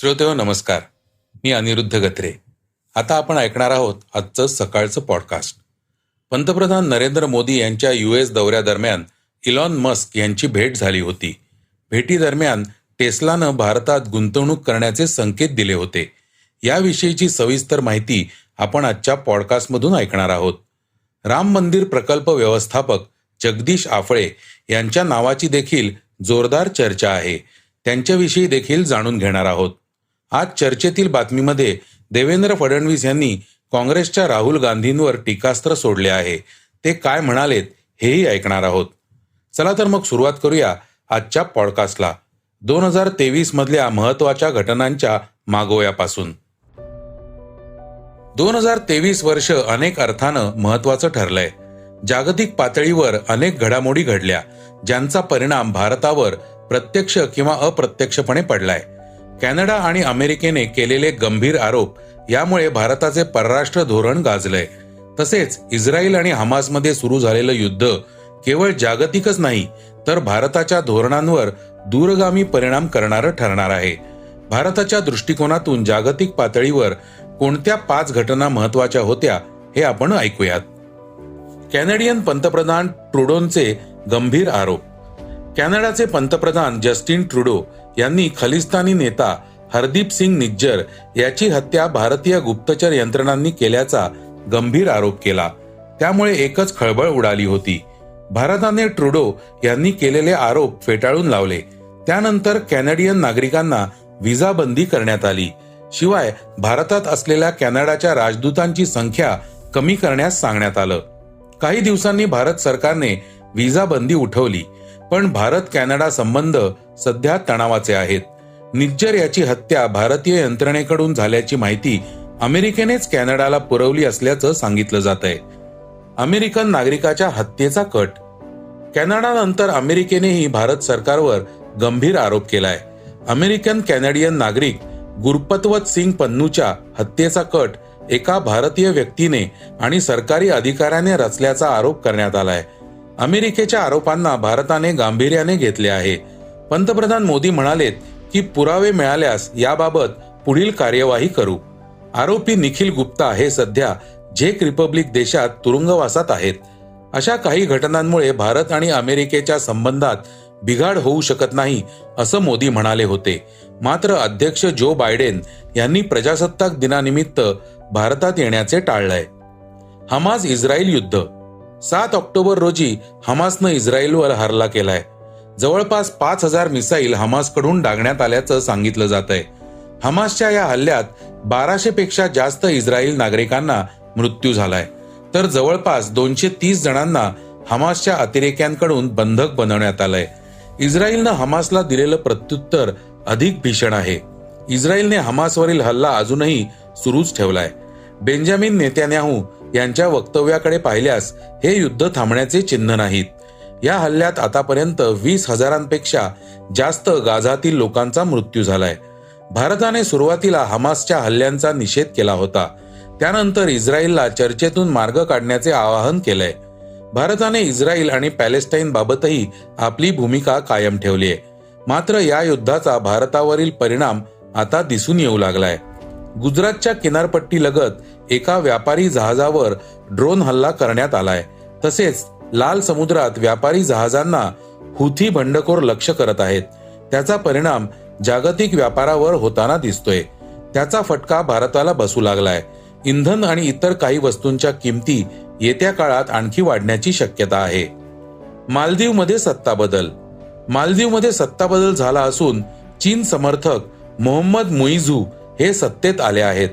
श्रोतेहो नमस्कार. मी अनिरुद्ध गत्रे. आता आपण ऐकणार आहोत आजचं सकाळचं पॉडकास्ट. पंतप्रधान नरेंद्र मोदी यांच्या US दौऱ्यादरम्यान इलॉन मस्क यांची भेट झाली होती. भेटीदरम्यान टेस्लानं भारतात गुंतवणूक करण्याचे संकेत दिले होते. याविषयीची सविस्तर माहिती आपण आजच्या पॉडकास्टमधून ऐकणार आहोत. राम मंदिर प्रकल्प व्यवस्थापक जगदीश आफळे यांच्या नावाची देखील जोरदार चर्चा आहे. त्यांच्याविषयी देखील जाणून घेणार आहोत. आज चर्चेतील बातमीमध्ये देवेंद्र फडणवीस यांनी काँग्रेसच्या राहुल गांधींवर टीकास्त्र सोडले आहे. ते काय म्हणालेत हेही ऐकणार आहोत. चला तर मग सुरुवात करूया आजच्या पॉडकास्टला. 2023 मधल्या महत्वाच्या घटनांच्या मागोव्यापासून. 2023 वर्ष अनेक अर्थानं महत्वाचं ठरलंय. जागतिक पातळीवर अनेक घडामोडी घडल्या, ज्यांचा परिणाम भारतावर प्रत्यक्ष किंवा अप्रत्यक्षपणे पडलाय. कॅनडा आणि अमेरिकेने केलेले गंभीर आरोप यामुळे भारताचे परराष्ट्र धोरण गाजलंय. तसेच इस्रायल आणि हमासमध्ये सुरू झालेलं युद्ध केवळ जागतिकच नाही तर भारताच्या धोरणांवर दूरगामी परिणाम करणारं ठरणार आहे. भारताच्या दृष्टिकोनातून जागतिक पातळीवर कोणत्या 5 घटना महत्वाच्या होत्या हे आपण ऐकूयात. कॅनडियन पंतप्रधान ट्रुडोंचे गंभीर आरोप. कॅनडाचे पंतप्रधान जस्टिन ट्रुडो यांनी खलिस्तानी नेता हरदीप सिंग निज्जर याची हत्या भारतीय गुप्तचर यंत्रणांनी केल्याचा गंभीर आरोप केला. त्यामुळे एकच खळबळ उडाली होती. भारताने ट्रुडो यांनी केलेले आरोप फेटाळून लावले. त्यानंतर कॅनडियन नागरिकांना व्हिसा बंदी करण्यात आली. शिवाय भारतात असलेल्या कॅनडाच्या राजदूतांची संख्या कमी करण्यास सांगण्यात आलं. काही दिवसांनी भारत सरकारने व्हिसा बंदी उठवली. पण भारत कॅनडा संबंध सध्या तणावाचे आहेत. निज्जर याची हत्या भारतीय यंत्रणेकडून झाल्याची माहिती अमेरिकेनेच कॅनडाला पुरवली असल्याचं सांगितलं जात आहे. अमेरिकन नागरिकाच्या हत्येचा कट. कॅनडानंतर अमेरिकेनेही भारत सरकारवर गंभीर आरोप केलाय. अमेरिकन कॅनडियन नागरिक गुरपतवत सिंग पन्नूच्या हत्येचा कट एका भारतीय व्यक्तीने आणि सरकारी अधिकाऱ्याने रचल्याचा आरोप करण्यात आलाय. अमेरिकेच्या आरोपांना भारताने गांभीर्याने घेतले आहे. पंतप्रधान मोदी म्हणालेत की पुरावे मिळाल्यास याबाबत पुढील कार्यवाही करू. आरोपी निखिल गुप्ता हे सध्या झेक रिपब्लिक देशात तुरुंगवासात आहेत. अशा काही घटनांमुळे भारत आणि अमेरिकेच्या संबंधात बिघाड होऊ शकत नाही असं मोदी म्हणाले होते. मात्र अध्यक्ष जो बायडेन यांनी प्रजासत्ताक दिनानिमित्त भारतात येण्याचे टाळलंय. हमास इस्रायल युद्ध. 7 ऑक्टोबर रोजी हमासनं इस्रायलवर हल्ला केलाय. जवळपास 5000 मिसाईल हमासकडून डागण्यात आल्याचं सांगितलं जात आहे. हमासच्या या हल्ल्यात 1200 पेक्षा जास्त इस्रायल नागरिकांना मृत्यू झालाय, तर जवळपास 230 जणांना हमासच्या अतिरेक्यांकडून बंधक बनवण्यात आलंय. इस्रायलनं हमासला दिलेलं प्रत्युत्तर अधिक भीषण आहे. इस्रायलने हमासवरील हल्ला अजूनही सुरूच ठेवलाय. बेंजामिन नेत्यान्याहू यांच्या वक्तव्याकडे पाहिल्यास हे युद्ध थांबण्याचे चिन्ह नाहीत. या हल्ल्यात आतापर्यंत 20,000पेक्षा जास्त गाझातील लोकांचा मृत्यू झालाय. भारताने सुरुवातीला हमासच्या हल्ल्यांचा निषेध केला होता. त्यानंतर इस्रायलला चर्चेतून मार्ग काढण्याचे आवाहन केलंय. भारताने इस्रायल आणि पॅलेस्टाईन बाबतही आपली भूमिका कायम ठेवली आहे. मात्र या युद्धाचा भारतावरील परिणाम आता दिसून येऊ लागलाय. गुजरातच्या किनारपट्टीलगत एका व्यापारी जहाजावर ड्रोन हल्ला करण्यात आलाय. तसेच लाल समुद्रात व्यापारी जहाजांना हुथी बंडखोर लक्ष्य करत आहेत. त्याचा परिणाम जागतिक व्यापारावर होताना दिसतोय. त्याचा फटका भारताला बसू लागलाय. इंधन आणि इतर काही वस्तूंच्या किमती येत्या काळात आणखी वाढण्याची शक्यता आहे. मालदीवमध्ये सत्ताबदल. मालदीवमध्ये सत्ताबदल झाला असून चीन समर्थक मोहम्मद मुइझू हे सत्तेत आले आहेत.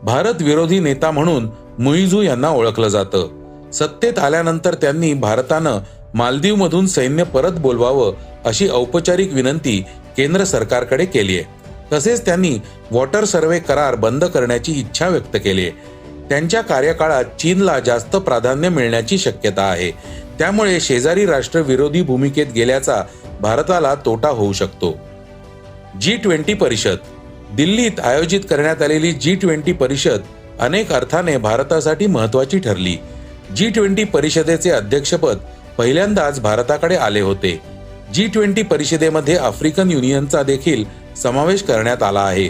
भारत विरोधी नेता म्हणून मुइझू यांना ओळखलं जातं. सत्तेत आल्यानंतर त्यांनी भारतानं मालदीवमधून सैन्य परत बोलवावं अशी औपचारिक विनंती केंद्र सरकारकडे केली आहे. तसेच त्यांनी वॉटर सर्व्हे करार बंद करण्याची इच्छा व्यक्त केली आहे. त्यांच्या कार्यकाळात चीनला जास्त प्राधान्य मिळण्याची शक्यता आहे. त्यामुळे शेजारी राष्ट्र विरोधी भूमिकेत गेल्याचा भारताला तोटा होऊ शकतो. G20 परिषद. दिल्लीत आयोजित करण्यात आलेली G20 परिषद अनेक अर्थाने भारतासाठी महत्वाची ठरली. G20 परिषदेचे अध्यक्षपद पहिल्यांदाच भारताकडे आले होते. G20 परिषदेमध्ये आफ्रिकन युनियनचा देखील समावेश करण्यात आला आहे.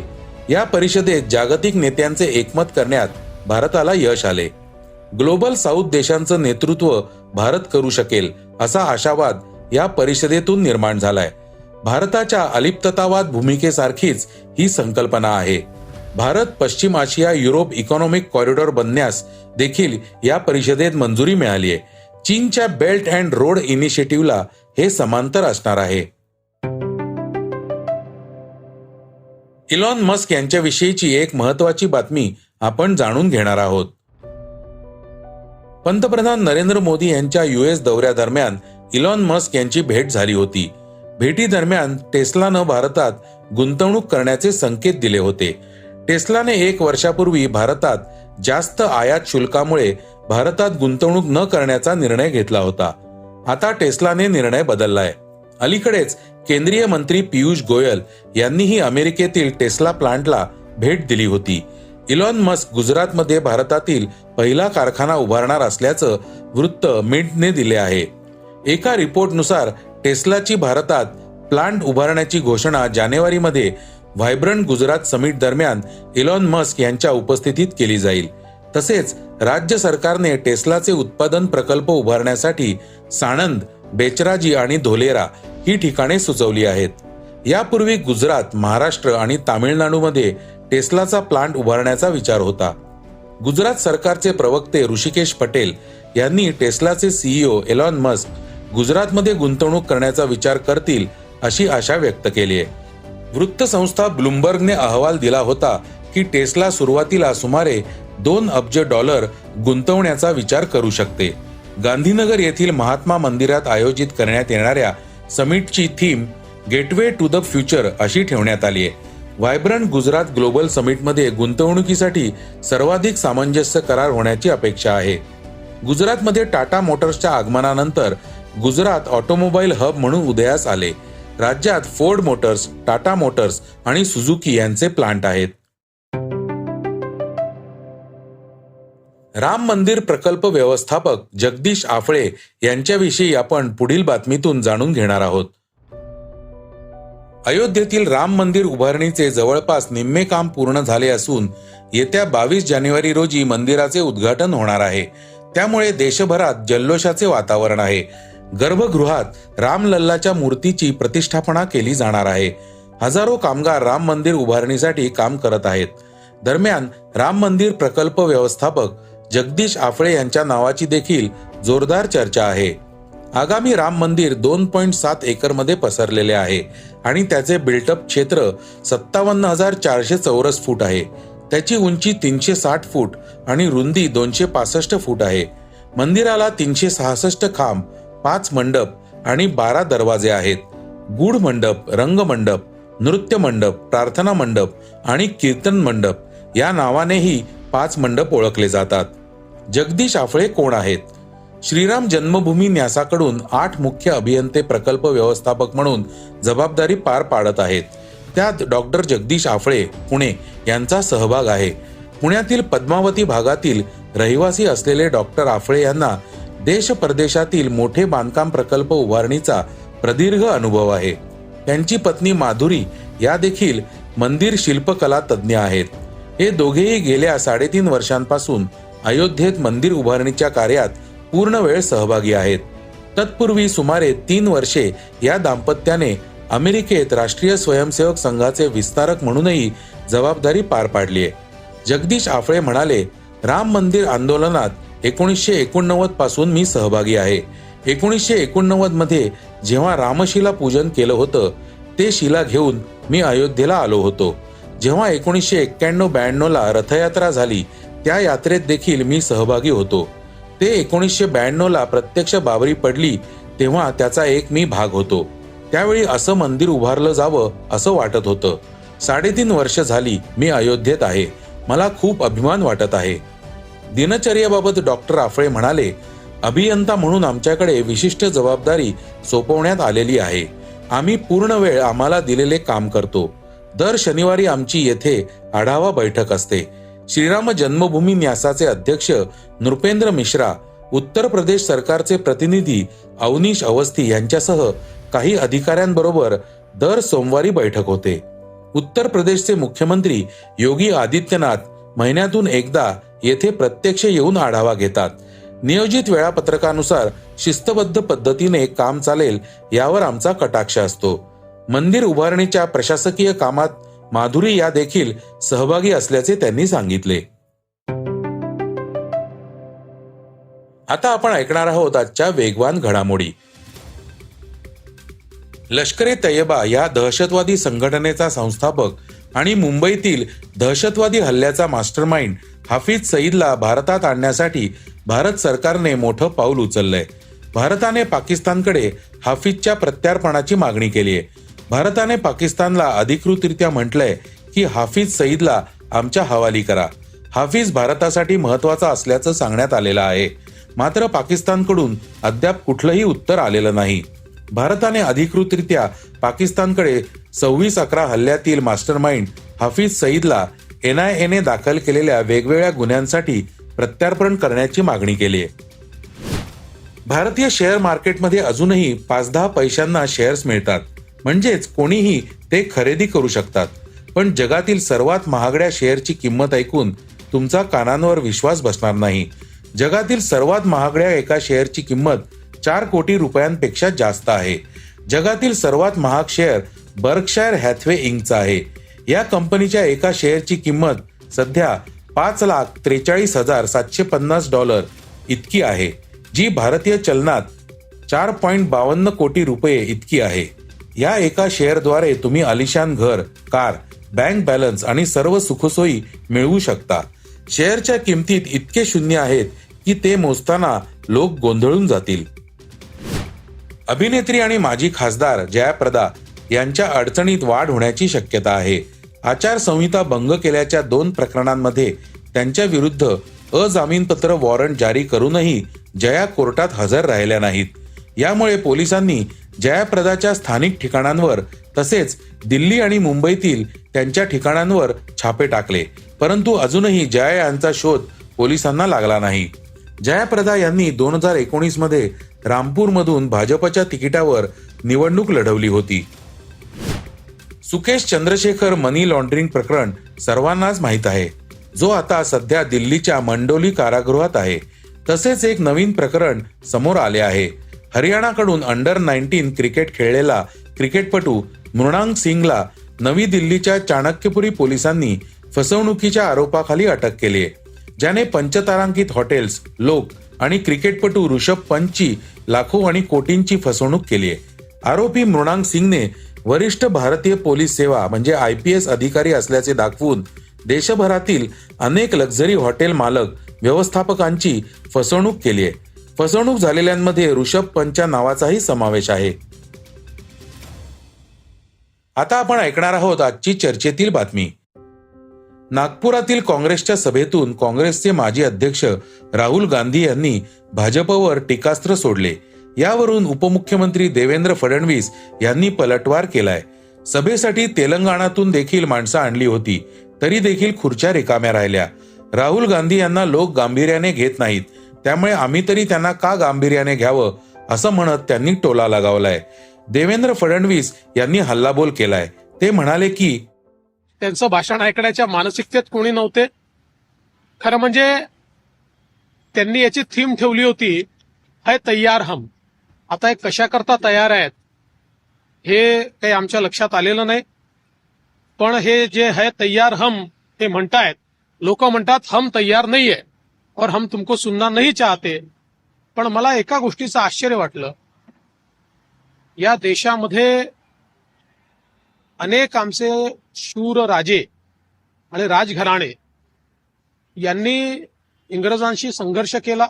या परिषदेत जागतिक नेत्यांचे एकमत करण्यात भारताला यश आले. ग्लोबल साऊथ देशांचं नेतृत्व भारत करू शकेल असा आशावाद या परिषदेतून निर्माण झालाय. भारताच्या अलिप्ततावाद भूमिकेसारखीच ही संकल्पना आहे. भारत पश्चिम आशिया युरोप इकॉनॉमिक कॉरिडॉर बनण्यास देखील या परिषदेत मंजुरी मिळाली आहे. चीनच्या बेल्ट अँड रोड इनिशिएटिव्हला हे समांतर असणार आहे. इलॉन मस्क यांच्याविषयीची एक महत्वाची बातमी आपण जाणून घेणार आहोत. पंतप्रधान नरेंद्र मोदी यांच्या US दौऱ्यादरम्यान इलॉन मस्क यांची भेट झाली होती. भेटीदरम्यान टेस्लानं भारतात गुंतवणूक करण्याचे संकेत दिले होते. टेस्लाने 1 वर्षापूर्वी भारतात जास्त आयात शुल्कामुळे भारतात गुंतवणूक न करण्याचा निर्णय घेतला होता. आता टेस्लाने निर्णय बदललाय. अलीकडेच केंद्रीय मंत्री पियुष गोयल यांनीही अमेरिकेतील टेस्ला प्लांटला भेट दिली होती. इलॉन मस्क गुजरातमध्ये भारतातील पहिला कारखाना उभारणार असल्याचं वृत्त मिंटने दिले आहे. एका रिपोर्टनुसार टेस्लाची भारतात प्लांट उभारण्याची घोषणा जानेवारीमध्ये व्हायब्रंट गुजरात समिट दरम्यान इलॉन मस्क यांच्या उपस्थितीत केली जाईल. तसेच राज्य सरकारने टेस्लाचे उत्पादन प्रकल्प उभारण्यासाठी साणंद, बेचराजी आणि धोलेरा ही ठिकाणे सुचवली आहेत. यापूर्वी गुजरात, महाराष्ट्र आणि तामिळनाडूमध्ये टेस्लाचा प्लांट उभारण्याचा विचार होता. गुजरात सरकारचे प्रवक्ते ऋषिकेश पटेल यांनी टेस्लाचे CEO एलॉन मस्क गुजरातमध्ये गुंतवणूक करण्याचा विचार करतील अशी आशा व्यक्त केली आहे. वृत्तसंस्था ब्लूमबर्गने अहवाल दिला होता की टेस्ला सुरुवातीला सुमारे $2 अब्ज गुंतवण्याचा विचार करू शकते. गांधीनगर येथील महात्मा मंदिरात आयोजित करण्यात येणाऱ्या समिटची theme gateway to the future अशी ठेवण्यात आली आहे. व्हायब्रंट गुजरात ग्लोबल समिटमध्ये गुंतवणुकीसाठी सर्वाधिक सामंजस्य करार होण्याची अपेक्षा आहे. गुजरातमध्ये टाटा मोटर्सच्या आगमनानंतर गुजरात ऑटोमोबाईल हब म्हणून उदयास आले. राज्यात फोर्ड मोटर्स, टाटा मोटर्स आणि सुझुकी यांचे प्लांट आहेत. राम मंदिर प्रकल्प व्यवस्थापक जगदीश आफळे यांच्याविषयी आपण पुढील बातमीतून जाणून घेणार आहोत. अयोध्येतील राम मंदिर उभारणीचे जवळपास निम्मे काम पूर्ण झाले असून येत्या 22 जानेवारी रोजी मंदिराचे उद्घाटन होणार आहे. त्यामुळे देशभरात जल्लोषाचे वातावरण आहे. गर्भगृहात रामलल्लाच्या मूर्तीची प्रतिष्ठापना केली जाणार आहे. हजारो कामगार राम मंदिर उभारणीसाठी काम करत आहेत. दरम्यान राम मंदिर प्रकल्प व्यवस्थापक जगदीश आफळे यांच्या नावाची देखील जोरदार चर्चा आहे. आगामी राम मंदिर 2.7 एकरमध्ये पसरलेले आहे आणि त्याचे बिल्टअप क्षेत्र 57,400 चौरस फूट आहे. त्याची उंची 360 फूट आणि रुंदी 265 फूट आहे. मंदिराला 366 खांब, 5 मंडप आणि 12 दरवाजे आहेत. गूढ मंडप, रंगमंडप, नृत्य मंडप, प्रार्थना मंडप आणि कीर्तन मंडप या नावानेही 5 मंडप ओळखले जातात. जगदीश आफळे कोण आहेत? श्रीराम जन्मभूमी न्यासाकडून 8 मुख्य अभियंते प्रकल्प व्यवस्थापक म्हणून जबाबदारी पार पाडत आहेत. त्यात डॉक्टर जगदीश आफळे पुणे यांचा सहभाग आहे. पुण्यातील पद्मावती भागातील रहिवासी असलेले डॉक्टर आफळे यांना देश परदेशातील मोठे बांधकाम प्रकल्प उभारणीचा प्रदीर्घ अनुभव आहे. त्यांची पत्नी माधुरी या देखील मंदिर शिल्पकला तज्ज्ञ आहेत. हे दोघेही गेल्या 3.5 वर्षांपासून अयोध्येत मंदिर उभारणीच्या कार्यात पूर्ण वेळ सहभागी आहेत. तत्पूर्वी सुमारे 3 वर्षे या दाम्पत्याने अमेरिकेत राष्ट्रीय स्वयंसेवक संघाचे विस्तारक म्हणूनही जबाबदारी पार पाडली आहे. जगदीश आफळे म्हणाले, राम मंदिर आंदोलनात 1989 पासून मी सहभागी आहे. 1989 मध्ये जेव्हा रामशिला पूजन केलं होतं ते शिला घेऊन मी अयोध्येला आलो होतो. जेव्हा 1991-92 रथयात्रा झाली त्या यात्रेत देखील मी सहभागी होतो. ते 1992 प्रत्यक्ष बाबरी पडली तेव्हा त्याचा एक मी भाग होतो. त्यावेळी असं मंदिर उभारलं जावं असं वाटत होतं. 3.5 वर्ष झाली मी अयोध्येत आहे. मला खूप अभिमान वाटत आहे. दिनचर्येबाबत डॉक्टर आफळे म्हणाले, अभियंता म्हणून आमच्याकडे विशिष्ट जबाबदारी सोपवण्यात आलेली आहे. आम्ही पूर्ण वेळ आम्हाला दिलेले काम करतो. दर शनिवारी आमची येथे आढावा बैठक असते. श्रीराम जन्मभूमी न्यासाचे अध्यक्ष नृपेंद्र मिश्रा, उत्तर प्रदेश सरकारचे प्रतिनिधी अवनीश अवस्थी यांच्यासह काही अधिकाऱ्यांबरोबर दर सोमवारी बैठक होते. उत्तर प्रदेशचे मुख्यमंत्री योगी आदित्यनाथ महिन्यातून एकदा येथे प्रत्यक्ष येऊन आढावा घेतात. नियोजित वेळापत्रकानुसार शिस्तबद्ध पद्धतीने काम चालेल यावर आमचा कटाक्ष असतो. मंदिर उभारणीच्या प्रशासकीय कामात माधुरी या देखील सहभागी असल्याचे त्यांनी सांगितले. आता आपण ऐकणार आहोत आजच्या वेगवान घडामोडी. लष्कर-ए तैयबा या दहशतवादी संघटनेचा संस्थापक आणि मुंबईतील दहशतवादी हल्ल्याचा मास्टरमाइंड हाफिज सईदला भारतात आणण्यासाठी भारत सरकारने मोठं पाऊल उचललंय. भारताने पाकिस्तानकडे हाफिजच्या प्रत्यार्पणाची मागणी केली आहे. भारताने पाकिस्तानला अधिकृतरित्या म्हटलंय की हाफिज सईदला आमच्या हवाली करा. हाफिज भारतासाठी महत्वाचा असल्याचं सांगण्यात आलेलं आहे. मात्र पाकिस्तानकडून अद्याप कुठलंही उत्तर आलेलं नाही. भारताने अधिकृतरित्या पाकिस्तानकडे 26/11 हल्ल्यातील मास्टरमाइंड हाफिज सईदला NIA ने दाखल केलेल्या वेगवेगळ्या गुन्ह्यांसाठी प्रत्यार्पण करण्याची मागणी केली आहे. भारतीय शेअर मार्केटमध्ये अजूनही 5-10 पैशांना शेअर्स मिळतात, म्हणजेच कोणीही ते खरेदी करू शकतात. पण जगातील सर्वात महागड्या शेअरची किंमत ऐकून तुमचा कानांवर विश्वास बसणार नाही. जगातील सर्वात महागड्या एका शेअरची किंमत 4 कोटी रुपयांपेक्षा जास्त आहे. जगातील सर्वात महाग शेअर बर्कशायर हॅथवे इंकचा आहे. या कंपनीच्या एका शेअरची किंमत सध्या $5,43,750 इतकी आहे, जी भारतीय चलनात 4.52 कोटी रुपये इतकी आहे. या एका शेअरद्वारे तुम्ही आलिशान घर, कार, बँक बॅलन्स आणि सर्व सुखसोयी मिळवू शकता. शेअरच्या किमतीत इतके शून्य आहेत की ते मोजताना लोक गोंधळून जातील. अभिनेत्री आणि माजी खासदार जयाप्रदा यांच्या अडचणीत वाढ होण्याची शक्यता आहे. आचारसंहिता भंग केल्याच्या 2 प्रकरणांमध्ये त्यांच्या विरुद्ध अजामीनपात्र वॉरंट जारी करूनही जया कोर्टात हजर राहिल्या नाहीत. यामुळे पोलिसांनी जयाप्रदाच्या स्थानिक ठिकाणांवर तसेच दिल्ली आणि मुंबईतील त्यांच्या ठिकाणांवर छापे टाकले, परंतु अजूनही जया यांचा शोध पोलिसांना लागला नाही. जयाप्रदा यांनी 2019 मध्ये रामपूरमधून भाजपच्या तिकिटावर निवडणूक लढवली होती. सुकेश चंद्रशेखर मनी लॉन्ड्रिंग प्रकरण सर्वांनाच माहीत आहे, जो आता सध्या दिल्लीच्या मंडोली कारागृहात आहे. तसेच एक नवीन प्रकरण समोर आले आहे. हरियाणाकडून अंडर-19 क्रिकेट खेळलेला क्रिकेटपटू मृणांक सिंगला नवी दिल्लीच्या चाणक्यपुरी पोलिसांनी फसवणुकीच्या आरोपाखाली अटक केली आहे, ज्याने पंचतारांकित हॉटेल्स, लोक आणि क्रिकेटपटू ऋषभ पंतची लाखो आणि कोटींची फसवणूक केली आहे. आरोपी मृणांक सिंगने वरिष्ठ भारतीय पोलीस सेवा म्हणजे IPS अधिकारी असल्याचे दाखवून देशभरातील अनेक लक्झरी हॉटेल मालक, व्यवस्थापकांची फसवणूक केली आहे. फसवणूक झालेल्यांमध्ये ऋषभ पंतच्या नावाचाही समावेश आहे. आता आपण ऐकणार आहोत आजची चर्चेतील बातमी. नागपुरातील काँग्रेसच्या सभेतून काँग्रेसचे माजी अध्यक्ष राहुल गांधी यांनी भाजपवर टीकास्त्र सोडले. यावरून उपमुख्यमंत्री देवेंद्र फडणवीस यांनी पलटवार केलाय. सभेसाठी तेलंगणातून देखील माणसं आणली होती, तरी देखील खुर्च्या रिकाम्या राहिल्या. राहुल गांधी यांना लोक गांभीर्याने घेत नाहीत, त्यामुळे आम्ही तरी त्यांना का गांभीर्याने घ्यावं असं म्हणत त्यांनी टोला लगावलाय. देवेंद्र फडणवीस यांनी हल्लाबोल केलाय. ते म्हणाले की त्यांचं भाषण ऐकण्याच्या मानसिकतेत कोणी नव्हते. खरं म्हणजे त्यांनी याची थीम ठेवली होती, है तैयार हम. आता हे कशा करता तयार आहेत हे काही आमच्या लक्षात आलेलं नाही. पण हे जे है तैयार हम हे म्हणतायत, लोक म्हणतात हम तैयार नहीं है और हम तुमको सुनना नहीं चाहते. पण मला एका गोष्टीचं आश्चर्य वाटलं. या देशामध्ये अनेक आमचे शूर राजे आणि राजघराणे यांनी इंग्रजांशी संघर्ष केला.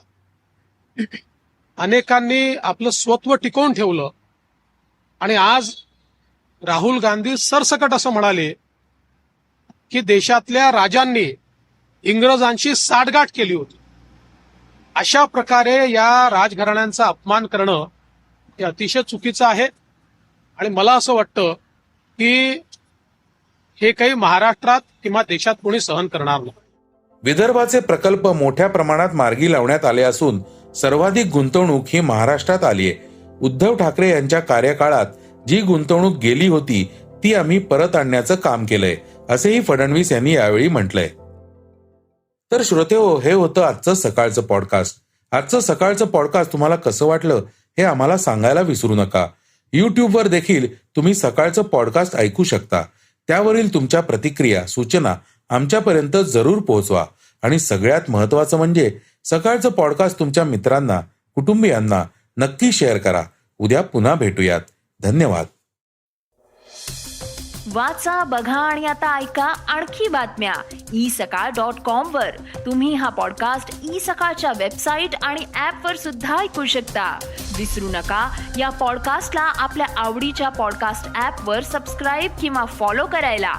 अनेकांनी आपलं स्वत्व टिकवून ठेवलं आणि आज राहुल गांधी सरसकट असं म्हणाले की देशातल्या राजांनी इंग्रजांशी साठगाठ केली होती. अशा प्रकारे या राजघराण्यांचा अपमान करणं हे अतिशय चुकीचं आहे आणि मला असं वाटतं की हे काही महाराष्ट्रात किंवा देशात कोणी सहन करणार नाही. विदर्भाचे प्रकल्प मोठ्या प्रमाणात मार्गी लावण्यात आले असून सर्वाधिक गुंतवणूक ही महाराष्ट्रात आली आहे. उद्धव ठाकरे यांच्या कार्यकाळात जी गुंतवणूक गेली होती ती आम्ही परत आणण्याचं काम केलंय, असेही फडणवीस यांनी यावेळी म्हटलंय. तर श्रोतेहो, हे होतं आजचं सकाळचं पॉडकास्ट. आजचं सकाळचं पॉडकास्ट तुम्हाला कसं वाटलं हे आम्हाला सांगायला विसरू नका. युट्यूबवर देखील तुम्ही सकाळचं पॉडकास्ट ऐकू शकता. त्यावरील तुमच्या प्रतिक्रिया, सूचना आमच्यापर्यंत जरूर पोहोचवा. आणि सगळ्यात महत्त्वाचं म्हणजे सकाळचं पॉडकास्ट तुमच्या मित्रांना, कुटुंबियांना नक्की शेअर करा. उद्या पुन्हा भेटूयात. धन्यवाद. वाचा, बघा आणि आता ऐका आणखी बातम्या isakal.com वर. तुम्ही हा पॉडकास्ट isakal वेबसाईट आणि ऍप वर सुद्धा ऐकू शकता. विसरू नका, या पॉडकास्टला आपल्या आवडीच्या पॉडकास्ट ऍप वर सबस्क्राईब किंवा फॉलो करायला.